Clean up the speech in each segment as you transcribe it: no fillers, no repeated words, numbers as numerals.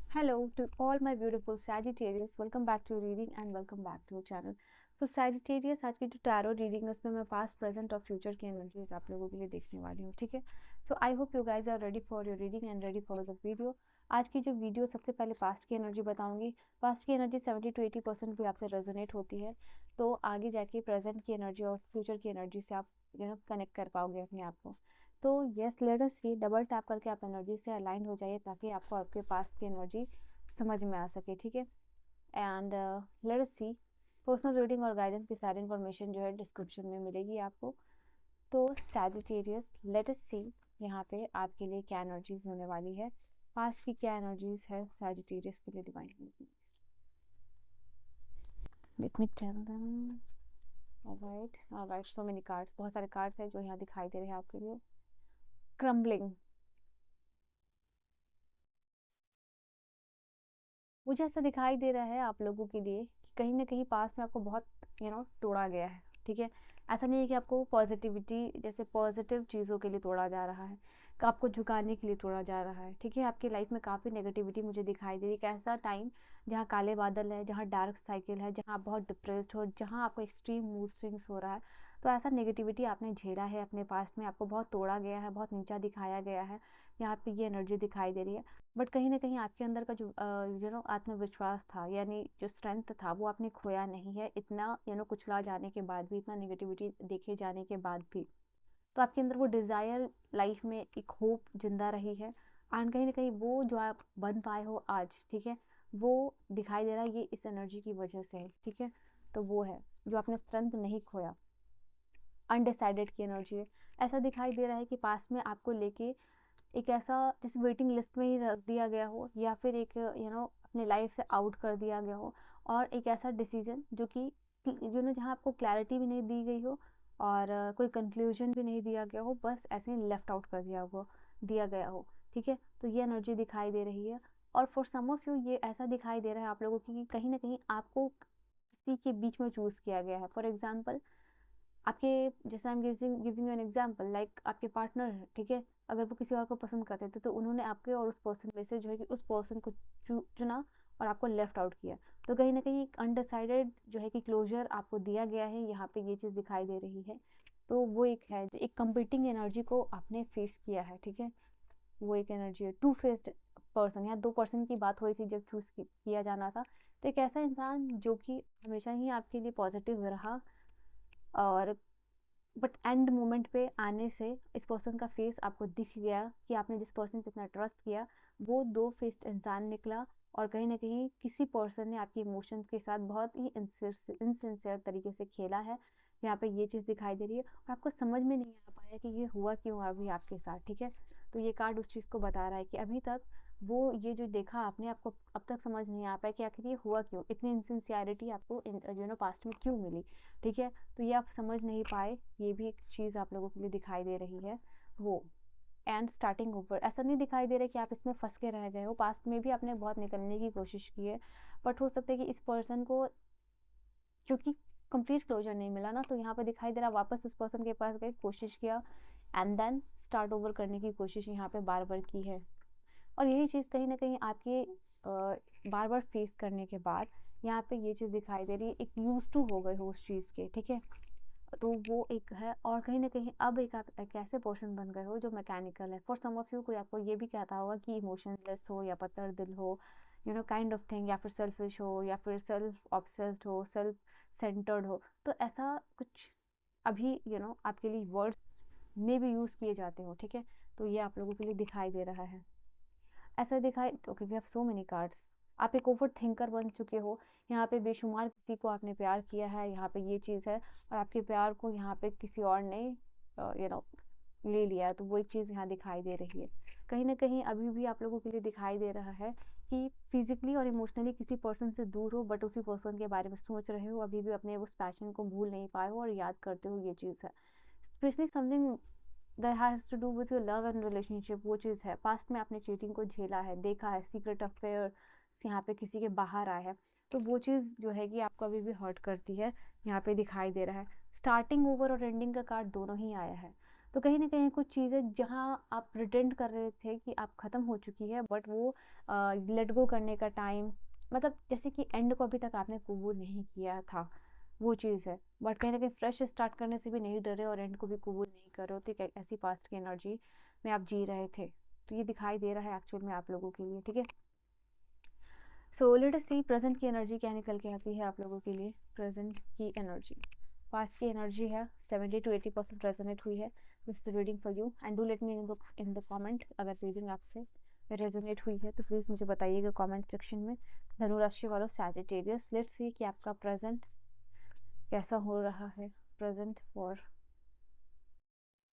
Hello to all my beautiful Sagittarius. Welcome back to reading and welcome back to channel. तो Sagittarius आज की जो tarot reading है उसमें मैं पास्ट प्रेजेंट और फ्यूचर की एनर्जीज आप लोगों के लिए देखने वाली हूँ, ठीक है। So I hope you guys are ready for your reading and ready for the video. आज की जो वीडियो सबसे पहले पास्ट की एनर्जी बताऊंगी। पास्ट की एनर्जी 70 to 80% भी आपसे रेजोनेट होती है, तो आगे जाके प्रेजेंट की एनर्जी और फ्यूचर की एनर्जी से आप कनेक्ट कर पाओगे अपने आप को। तो यस, लेट अस सी, डबल टैप करके आप एनर्जी से अलाइन हो जाइए ताकि आपको आपके पास्ट की एनर्जी समझ में आ सके, ठीक है। And let us see, personal reading और गाइडेंस की सारी इन्फॉर्मेशन जो है डिस्क्रिप्शन में मिलेगी आपको। तो सैजिटेरियस, लेट अस सी यहाँ पे आपके लिए क्या एनर्जीज होने वाली है, पास्ट की क्या एनर्जीज है सैजिटेरियस के लिए divine. Let me tell them. Alright, so many cards, बहुत सारे कार्ड्स हैं जो यहाँ दिखाई दे रहे हैं आपके लिए। क्रम्बलिंग, मुझे ऐसा दिखाई दे रहा है आप लोगों के लिए कि कहीं ना कहीं पास में आपको बहुत तोड़ा गया है, ठीक है। ऐसा नहीं है कि आपको पॉजिटिविटी जैसे पॉजिटिव चीज़ों के लिए तोड़ा जा रहा है, कि आपको झुकाने के लिए तोड़ा जा रहा है, ठीक है। आपकी लाइफ में काफ़ी नेगेटिविटी मुझे दिखाई दे रही है। एक ऐसा टाइम जहाँ काले बादल है, जहाँ डार्क साइकिल है, जहाँ आप बहुत डिप्रेस्ड हो, जहाँ आपको एक्सट्रीम मूड स्विंग्स हो रहा है, तो ऐसा नेगेटिविटी आपने झेला है अपने पास्ट में। आपको बहुत तोड़ा गया है, बहुत नीचा दिखाया गया है, यहाँ पे ये एनर्जी दिखाई दे रही है। बट कहीं ना कहीं आपके अंदर का जो आत्मविश्वास था, यानी जो स्ट्रेंथ था, वो आपने खोया नहीं है। इतना कुचला जाने के बाद भी, इतना नेगेटिविटी देखे जाने के बाद भी, तो आपके अंदर वो डिज़ायर, लाइफ में एक होप जिंदा रही है। एंड कहीं ना कहीं वो जो आप बन पाए हो आज, ठीक है, वो दिखाई दे रहा है ये इस एनर्जी की वजह से है, ठीक है। तो वो है जो आपने स्ट्रेंथ नहीं खोया। अनडिसाइडेड की एनर्जी है। ऐसा दिखाई दे रहा है कि पास में आपको लेके एक ऐसा जैसे वेटिंग लिस्ट में ही रख दिया गया हो, या फिर एक अपने लाइफ से आउट कर दिया गया हो, और एक ऐसा डिसीजन जो कि जहाँ आपको क्लैरिटी भी नहीं दी गई हो और कोई कंक्लूजन भी नहीं दिया गया हो, बस ऐसे ही लेफ्ट आउट कर दिया गया हो, ठीक है। तो ये एनर्जी दिखाई दे रही है। और फॉर सम ऑफ यू ये ऐसा दिखाई दे रहा है आप लोगों की कि कहीं ना कहीं आपको किसी के बीच में चूज़ किया गया है। फॉर एग्जाम्पल, आपके जैसे I am giving you an example, like आपके पार्टनर है, ठीक है। अगर वो किसी और को पसंद करते थे तो उन्होंने आपके और उस पर्सन में से जो है कि उस पर्सन को चुना और आपको लेफ्ट आउट किया। तो कहीं ना कहीं एक अनडिसाइडेड जो है कि क्लोजर आपको दिया गया है, यहाँ पे ये चीज़ दिखाई दे रही है। तो वो एक है, एक कंपीटिंग एनर्जी को आपने फेस किया है, ठीक है। वो एक एनर्जी है। टू फेस्ड पर्सन, यहाँ दो पर्सन की बात हुई थी जब चूज किया जाना था। तो एक ऐसा इंसान जो कि हमेशा ही आपके लिए पॉजिटिव रहा, और बट एंड मोमेंट पे आने से इस पर्सन का फेस आपको दिख गया कि आपने जिस पर्सन पे इतना ट्रस्ट किया वो दो फेस्ड इंसान निकला। और कहीं ना कहीं किसी पर्सन ने आपके इमोशंस के साथ बहुत ही इनसिंसियर तरीके से खेला है। यहाँ पे ये चीज़ दिखाई दे रही है और आपको समझ में नहीं आ पाया कि ये हुआ क्यों अभी आपके साथ, ठीक है। तो ये कार्ड उस चीज़ को बता रहा है कि अभी तक वो ये जो देखा आपने, आपको अब तक समझ नहीं आ पाया कि आखिर ये हुआ क्यों, इतनी इनसिंसियरिटी आपको पास्ट में क्यों मिली, ठीक है। तो ये आप समझ नहीं पाए, ये भी एक चीज़ आप लोगों के लिए दिखाई दे रही है वो। एंड स्टार्टिंग ओवर, ऐसा नहीं दिखाई दे रहा कि आप इसमें फंस के रह गए हो। पास्ट में भी आपने बहुत निकलने की कोशिश की है, बट हो सकता है कि इस पर्सन को क्योंकि कंप्लीट क्लोजर नहीं मिला ना, तो यहाँ पे दिखाई दे रहा वापस उस पर्सन के पास गए, कोशिश किया एंड देन स्टार्ट ओवर करने की कोशिश यहाँ पे बार बार की है। और यही चीज़ कहीं ना कहीं आपके बार बार फेस करने के बाद यहाँ पे ये चीज़ दिखाई दे रही है, एक यूज टू हो गए हो उस चीज़ के, ठीक है। तो वो एक है। और कहीं ना कहीं अब एक आप एक ऐसे पर्सन बन गए हो जो मैकेनिकल है। फॉर सम ऑफ यू कोई आपको ये भी कहता होगा कि इमोशनलेस हो या पत्थर दिल हो, काइंड ऑफ थिंग, या फिर सेल्फिश हो, या फिर सेल्फ ऑब्सेस्ड हो, सेल्फ सेंटर्ड हो। तो ऐसा कुछ अभी आपके लिए वर्ड्स में भी यूज़ किए जाते हो, ठीक है। तो ये आप लोगों के लिए दिखाई दे रहा है। ऐसा दिखाई, okay, we have so many cards. आप एक ओवर थिंकर बन चुके हो, यहाँ पे बेशुमार किसी को आपने प्यार किया है, यहाँ पे ये चीज़ है। और आपके प्यार को यहाँ पे किसी और ने यू नो ले लिया, तो वो एक चीज़ यहाँ दिखाई दे रही है। कहीं ना कहीं अभी भी आप लोगों के लिए दिखाई दे रहा है कि फिजिकली और इमोशनली किसी पर्सन से दूर हो, बट उसी पर्सन के बारे में सोच रहे हो, अभी भी अपने उस पैशन को भूल नहीं पाए हो और याद करते हो, ये चीज़ है। Specially something that has to do with your love and relationship, वो चीज़ है। पास्ट में आपने चीटिंग को झेला है, देखा है, सीक्रेट अफेयर यहाँ पे किसी के बाहर आया है, तो वो चीज़ जो है कि आपको अभी भी हर्ट करती है, यहाँ पे दिखाई दे रहा है। स्टार्टिंग ओवर और एंडिंग का कार्ड दोनों ही आया है। तो कहीं ना कहीं कुछ चीज़ें जहाँ आप प्रिटेंड कर रहे थे कि आप ख़त्म हो चुकी है, बट वो लेट गो करने का टाइम, मतलब जैसे कि एंड को अभी तक आपने कबूल नहीं किया था, वो चीज़ है। बट कहीं ना कहीं फ्रेश स्टार्ट करने से भी नहीं डरे और एंड को भी कबूल नहीं कर रहे हो, तो एक ऐसी पास्ट की एनर्जी में आप जी रहे थे। तो ये दिखाई दे रहा है एक्चुअल में आप लोगों के लिए, ठीक है। सो लेट अस सी प्रेजेंट की एनर्जी क्या निकल के आती है आप लोगों के लिए। प्रेजेंट की एनर्जी, पास्ट की एनर्जी है 70 to 80% रेजोनेट हुई है। This is reading for you and do let me in the comment अगर रीडिंग आपसे रेजोनेट हुई है तो प्लीज़ मुझे बताइएगा कमेंट सेक्शन में। धनु राशि वालों, सैजिटेरियस, लेट्स सी कि आपका प्रेजेंट कैसा हो रहा है। Present for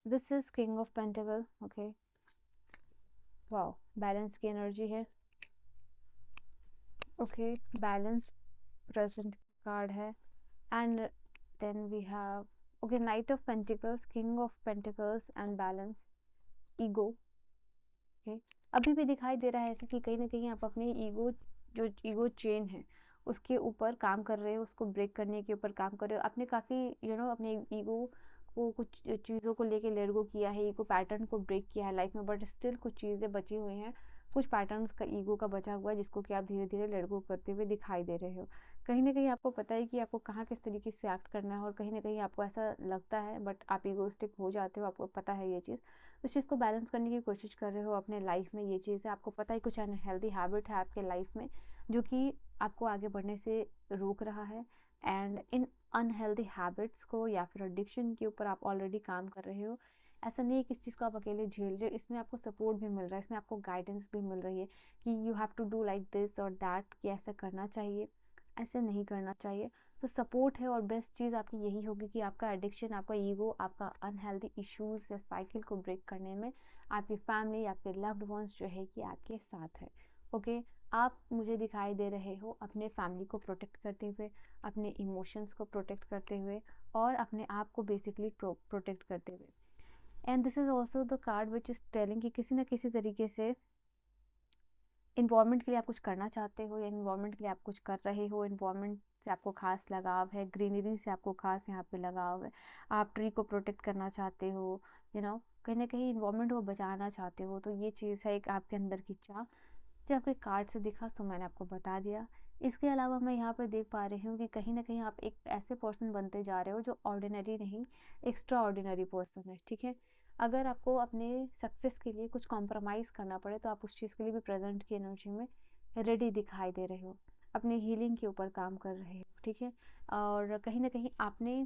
this is king of pentacle, okay. Wow, balance की एनर्जी है, ओके। बैलेंस प्रेजेंट कार्ड है and then we have, okay, knight of pentacles, king of pentacles and balance, ego, okay. अभी भी दिखाई दे रहा है ऐसा कि कहीं ना कहीं आप अपने ईगो, जो ईगो चेन है उसके ऊपर काम कर रहे हो, उसको ब्रेक करने के ऊपर काम कर रहे हो। आपने काफ़ी अपने ईगो को, कुछ चीज़ों को लेके लेट गो किया है, ईगो पैटर्न को ब्रेक किया है लाइफ में, बट स्टिल कुछ चीज़ें बची हुई हैं, कुछ पैटर्न्स का ईगो का बचा हुआ है जिसको कि आप धीरे धीरे लेट गो करते हुए दिखाई दे रहे हो। कहीं ना कहीं आपको पता है कि आपको कहाँ किस तरीके से एक्ट करना है, और कहीं ना कहीं आपको ऐसा लगता है बट आप ईगोइस्टिक हो जाते हो, आपको पता है ये चीज़। उस चीज़ को बैलेंस करने की कोशिश कर रहे हो अपने लाइफ में। ये चीज़ है, आपको पता है कुछ अनहेल्दी हैबिट है आपके लाइफ में जो कि आपको आगे बढ़ने से रोक रहा है, एंड इन अनहेल्दी हैबिट्स को या फिर एडिक्शन के ऊपर आप ऑलरेडी काम कर रहे हो। ऐसा नहीं है कि इस चीज़ को आप अकेले झेल रहे हो, इसमें आपको सपोर्ट भी मिल रहा है, इसमें आपको गाइडेंस भी मिल रही है कि you have to do like this और दैट, कि ऐसा करना चाहिए, ऐसे नहीं करना चाहिए। तो सपोर्ट है, और बेस्ट चीज़ आपकी यही होगी कि आपका एडिक्शन, आपका ईगो, आपका अनहेल्दी इश्यूज या साइकिल को ब्रेक करने में आपकी फैमिली, आपके लव्ड वंस जो है कि आपके साथ है, ओके। आप मुझे दिखाई दे रहे हो अपने फैमिली को प्रोटेक्ट करते हुए, अपने इमोशंस को प्रोटेक्ट करते हुए, और अपने आप को बेसिकली प्रोटेक्ट करते हुए। And this is also the card which is telling कि किसी न किसी तरीके से इन्वायरमेंट के लिए आप कुछ करना चाहते हो, या इन्वायरमेंट के लिए आप कुछ कर रहे हो, इन्वायरमेंट से आपको खास लगाव है, ग्रीनरी से आपको खास यहाँ पे लगाव है, आप ट्री को प्रोटेक्ट करना चाहते हो, कहीं ना कहीं इन्वायरमेंट को बचाना चाहते हो। तो ये चीज़ है एक आपके अंदर की चाह, जो आपके कार्ड से दिखा तो मैंने आपको बता दिया। इसके अलावा मैं यहाँ पर देख पा रही हूँ कि कहीं ना कहीं आप एक ऐसे पर्सन बनते जा रहे हो जो ऑर्डिनरी नहीं, एक्स्ट्रा ऑर्डिनरी पर्सन है, ठीक है। अगर आपको अपने सक्सेस के लिए कुछ कॉम्प्रोमाइज़ करना पड़े तो आप उस चीज़ के लिए भी प्रेजेंट की एनर्जी में रेडी दिखाई दे रहे हो, अपनी हीलिंग के ऊपर काम कर रहे हो, ठीक है। और कहीं ना कहीं आपने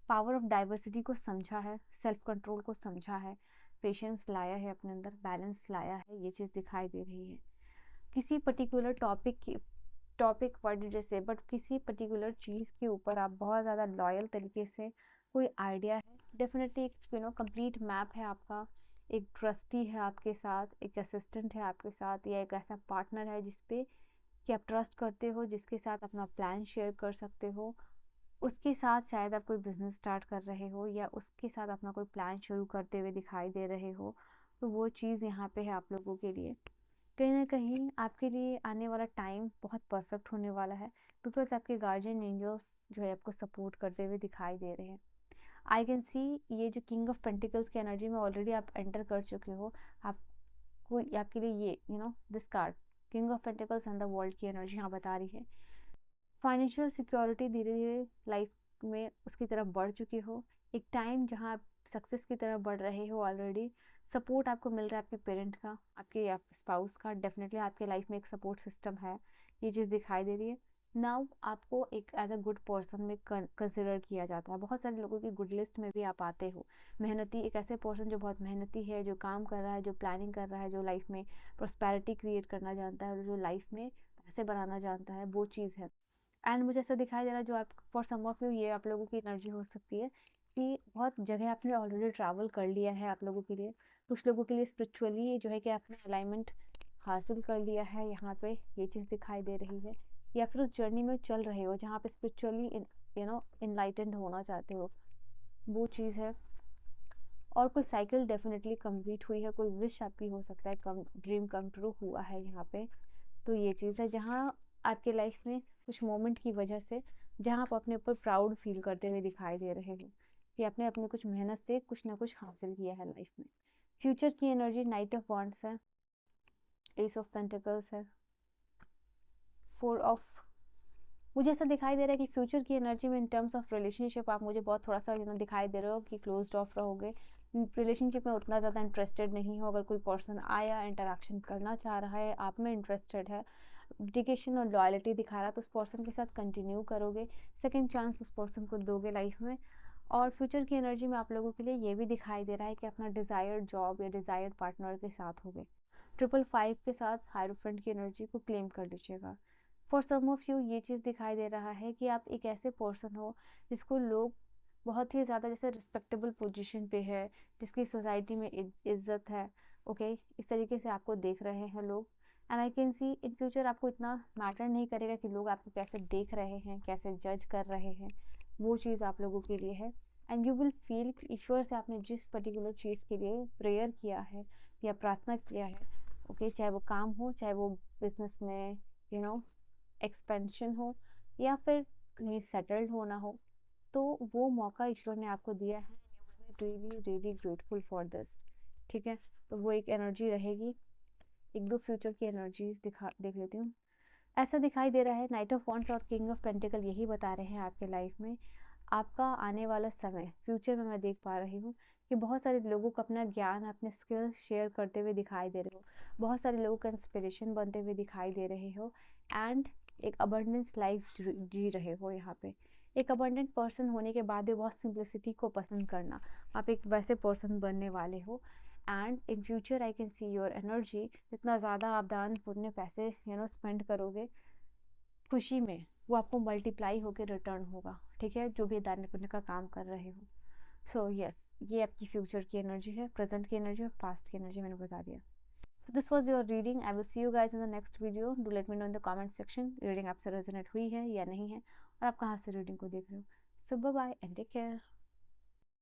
पावर ऑफ डाइवर्सिटी को समझा है, सेल्फ कंट्रोल को समझा है, पेशेंस लाया है अपने अंदर, बैलेंस लाया है, ये चीज़ दिखाई दे रही है। किसी पर्टिकुलर टॉपिक वर्ड जैसे, बट किसी पर्टिकुलर चीज़ के ऊपर आप बहुत ज़्यादा लॉयल तरीके से, कोई आइडिया है डेफिनेटली, एक कंप्लीट मैप है आपका, एक ट्रस्टी है आपके साथ, एक असिस्टेंट है आपके साथ, या एक ऐसा पार्टनर है जिसपे कि आप ट्रस्ट करते हो, जिसके साथ अपना प्लान शेयर कर सकते हो, उसके साथ शायद आप कोई बिजनेस स्टार्ट कर रहे हो, या उसके साथ अपना कोई प्लान शुरू करते हुए दिखाई दे रहे हो। तो वो चीज़ यहाँ पे है आप लोगों के लिए। कहीं ना कहीं आपके लिए आने वाला टाइम बहुत परफेक्ट होने वाला है, बिकॉज आपके गार्जियन एंजल्स जो है आपको सपोर्ट करते हुए दिखाई दे रहे हैं। आई कैन सी ये जो किंग ऑफ पेंटिकल्स की एनर्जी में ऑलरेडी आप एंटर कर चुके हो। आपको आपके लिए ये this card king of pentacles and the world की एनर्जी यहाँ बता रही है फाइनेंशियल सिक्योरिटी धीरे धीरे लाइफ में उसकी तरफ बढ़ चुके हो। एक टाइम जहाँ आप सक्सेस की तरफ बढ़ रहे हो ऑलरेडी। सपोर्ट आपको मिल रहा है आपके पेरेंट का, आपके स्पाउस का, डेफिनेटली आपके लाइफ में एक सपोर्ट सिस्टम है, ये चीज़ दिखाई दे रही है। नाउ आपको एक एज अ गुड पर्सन में कंसिडर किया जाता है, बहुत सारे लोगों की गुड लिस्ट में भी आप आते हो। मेहनती, एक ऐसे पर्सन जो बहुत मेहनती है, जो काम कर रहा है, जो प्लानिंग कर रहा है, जो लाइफ में प्रोस्पेरिटी क्रिएट करना जानता है, और जो लाइफ में पैसे बनाना जानता है, वो चीज़ है। एंड मुझे ऐसा दिखाई दे रहा है जो आप फॉर सम ऑफ यू ये आप लोगों की एनर्जी हो सकती है कि बहुत जगह आपने ऑलरेडी ट्रैवल कर लिया है आप लोगों के लिए। कुछ लोगों के लिए स्पिरिचुअली जो है कि आपने अलाइनमेंट हासिल कर लिया है, यहाँ पे ये चीज़ दिखाई दे रही है। या फिर उस जर्नी में चल रहे हो जहाँ पे स्पिरिचुअली इनलाइटेंड होना चाहते हो, वो चीज़ है। और कोई साइकिल डेफिनेटली कंप्लीट हुई है, कोई विश आपकी हो सकता है ड्रीम कम ट्रू हुआ है यहाँ पे। तो ये चीज़ है जहाँ आपके लाइफ में कुछ मोमेंट की वजह से जहाँ आप अपने ऊपर प्राउड फील करते हुए दिखाई दे रहे हो। कि आपने अपनी कुछ मेहनत से कुछ ना कुछ हासिल किया है लाइफ में। फ्यूचर की एनर्जी नाइट ऑफ वॉन्ड्स है, एस ऑफ पेंटिकल्स है, 4 ऑफ, मुझे ऐसा दिखाई दे रहा है कि फ्यूचर की एनर्जी में इन टर्म्स ऑफ रिलेशनशिप आप मुझे बहुत थोड़ा सा दिखाई दे रहे हो कि क्लोज्ड ऑफ रहोगे, रिलेशनशिप में उतना ज़्यादा इंटरेस्टेड नहीं हो। अगर कोई पर्सन आया, इंटरेक्शन करना चाह रहा है, आप में इंटरेस्टेड है, डेडिकेशन और लॉयल्टी दिखा रहा है, तो उस पर्सन के साथ कंटिन्यू करोगे, सेकेंड चांस उस पर्सन को दोगे लाइफ में। और फ्यूचर की एनर्जी में आप लोगों के लिए ये भी दिखाई दे रहा है कि अपना डिज़ायर्ड जॉब या डिज़ायर्ड पार्टनर के साथ होगे। 555 के साथ हायरोफेंट की एनर्जी को क्लेम कर लीजिएगा। फॉर सम ऑफ यू ये चीज़ दिखाई दे रहा है कि आप एक ऐसे पर्सन हो जिसको लोग बहुत ही ज़्यादा जैसे रिस्पेक्टेबल पोजीशन पे है, जिसकी सोसाइटी में इज्जत है, ओके इस तरीके से आपको देख रहे हैं लोग। And I can see in future आपको इतना मैटर नहीं करेगा कि लोग आपको कैसे देख रहे हैं, कैसे जज कर रहे हैं, वो चीज़ आप लोगों के लिए है। एंड यू विल फील ईश्वर से आपने जिस पर्टिकुलर चीज़ के लिए प्रेयर किया है या प्रार्थना किया है, ओके चाहे वो काम हो, चाहे वो बिजनेस में एक्सपेंशन हो, या फिर कहीं सेटल्ड होना हो, तो वो मौका ईश्वर ने आपको दिया है। Really really grateful for this, ठीक है। तो वो एक एनर्जी रहेगी। एक दो फ्यूचर की एनर्जीज देख लेती हूँ। ऐसा दिखाई दे रहा है नाइट ऑफ वॉन्ड्स और किंग ऑफ पेंटिकल यही बता रहे हैं आपके लाइफ में आपका आने वाला समय फ्यूचर में मैं देख पा रही हूँ कि बहुत सारे लोगों को अपना ज्ञान, अपने स्किल्स शेयर करते हुए दिखाई दे रहे हो, बहुत सारे लोगों का इंस्पिरेशन बनते हुए दिखाई दे रहे हो, एंड एक अबंडेंस लाइफ जी रहे हो। यहाँ पे एक अबंडेंट पर्सन होने के बाद भी बहुत सिंप्लिसिटी को पसंद करना, आप एक वैसे पर्सन बनने वाले हो। And in future I can see your energy, जितना ज़्यादा आप दान पुण्य पैसे स्पेंड करोगे खुशी में, वो आपको मल्टीप्लाई होकर रिटर्न होगा, ठीक है, जो भी दान पुण्य का काम कर रहे हो। सो यस, ये आपकी फ्यूचर की एनर्जी है, प्रेजेंट की एनर्जी और पास्ट की एनर्जी मैंने बता दिया। So this was your reading. I will see you guys in the next video. Do let me know in the comment section reading आपसे रेजोनेट हुई है या नहीं है, और आप कहाँ से रीडिंग को देख रहे हो। So bye bye and take care.